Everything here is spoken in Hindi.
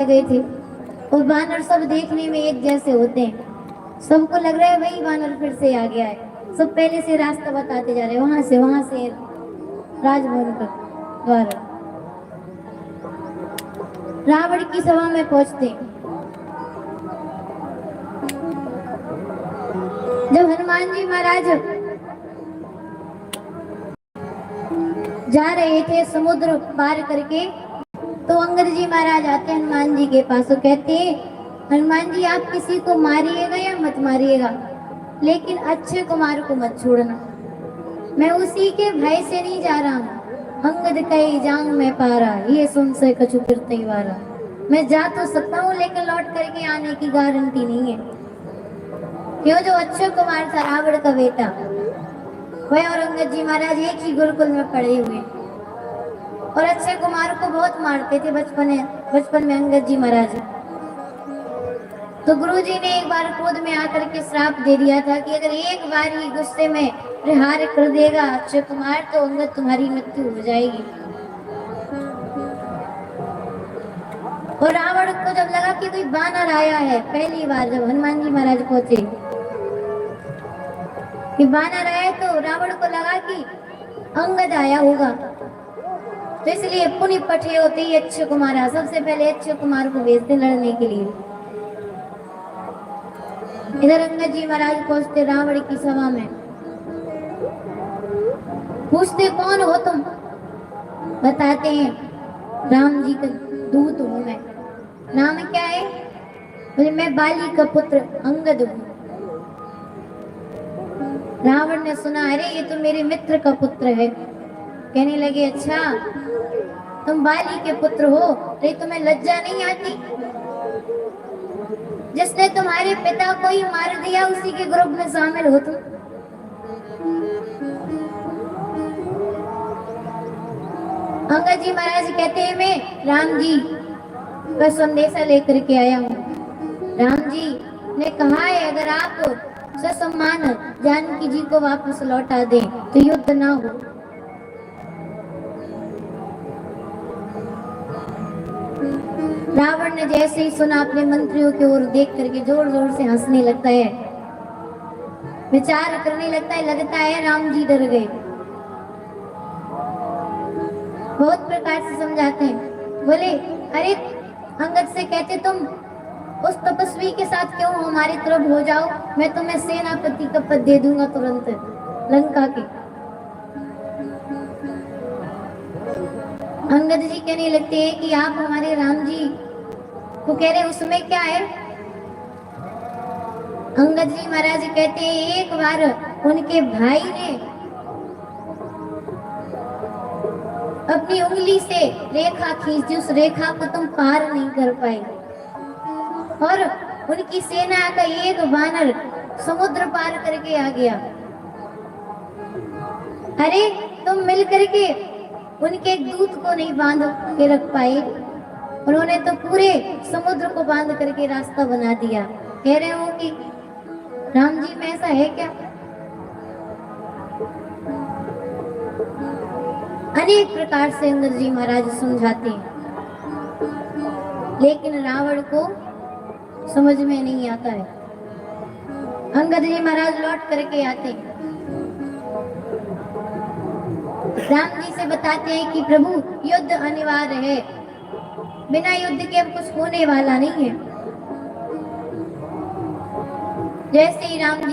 गए थे। और वानर सब देखने में एक जैसे होते हैं, सबको लग रहा है वही वानर फिर से आ गया है। सब पहले से रास्ता बताते जा रहे हैं, वहां से राजभवन का द्वार। रावण की सभा में पहुंचते, जब हनुमान जी महाराज जा रहे थे समुद्र पार करके, तो अंगद जी महाराज आते हनुमान जी के पास और कहते, हनुमान जी आप किसी को मारिएगा या मत मारिएगा, लेकिन अक्षय कुमार को मत छोड़ना। मैं उसी के भय से नहीं जा रहा हूँ। अंगद कई जांग में पारा, ये सुन से कछु फिरते वारा। मैं जा तो सकता हूँ लेकिन लौट करके आने की गारंटी नहीं है। क्यों? जो अक्षय कुमार था रावण का बेटा, वह और अंगद जी महाराज एक ही गुरुकुल में पढ़े हुए, और अक्षय कुमार को बहुत मारते थे बचपन में अंगद जी महाराज। तो गुरुजी ने एक बार क्रोध में आकर के श्राप दे दिया था कि अगर एक बार ही गुस्से में प्रहार कर देगा अक्षय कुमार, तो अंगद तुम्हारी मृत्यु हो जाएगी। और रावण को जब लगा कि कोई बानर आया है, पहली बार जब हनुमान जी महाराज पहुंचे कि बानर आया, तो रावण को लगा कि अंगद आया होगा, तो इसलिए पुनि पठे होते ही अक्षय कुमार, सबसे पहले अक्षय कुमार को भेजते लड़ने के लिए। इधर अंगद जी महाराज पहुंचते रावण की सभा में, पूछते कौन हो तुम? बताते हैं राम जी का दूत हूं मैं। नाम क्या है? बोले मैं बाली का पुत्र अंगद हूं। रावण ने सुना, अरे ये तो मेरे मित्र का पुत्र है। कहने लगे अच्छा तुम बाली के पुत्र हो, तो तुम्हें लज्जा नहीं आती? जिसने तुम्हारे पिता को ही मार दिया उसी के ग्रुप में शामिल हो तुम। अंगद जी महाराज कहते हैं मैं राम जी का संदेशा लेकर के आया हूँ। राम जी ने कहा है अगर आप ससम्मान जानकी जी को वापस लौटा दें तो युद्ध ना हो। रावण ने जैसे ही सुना, अपने मंत्रियों की ओर देख करके जोर जोर से हंसने लगता है, विचार करने लगता है राम जी डर गए। बहुत प्रकार से समझाते हैं, बोले अरे अंगद से कहते तुम उस तपस्वी के साथ क्यों हमारी तरफ हो जाओ, मैं तुम्हें सेनापति का पद दे दूंगा तुरंत लंका के। अंगद जी कहने लगते हैं कि आप हमारे राम जी को कह रहे उसमें क्या है? अंगद जी महाराज कहते हैं एक बार उनके भाई ने अपनी उंगली से रेखा खींची, उस रेखा को तुम पार नहीं कर पाए, और उनकी सेना का एक वानर समुद्र पार करके आ गया। अरे तुम मिल करके उनके एक दूत को नहीं बांध के रख पाए, उन्होंने तो पूरे समुद्र को बांध करके रास्ता बना दिया। कह रहे हो कि राम जी में ऐसा है क्या? अनेक प्रकार से अंगद जी महाराज समझाते हैं, लेकिन रावण को समझ में नहीं आता है। अंगद जी महाराज लौट करके आते हैं, राम जी से बताते हैं कि प्रभु युद्ध अनिवार्य है, बिना युद्ध के अब कुछ होने वाला नहीं है। जैसे ही राम जी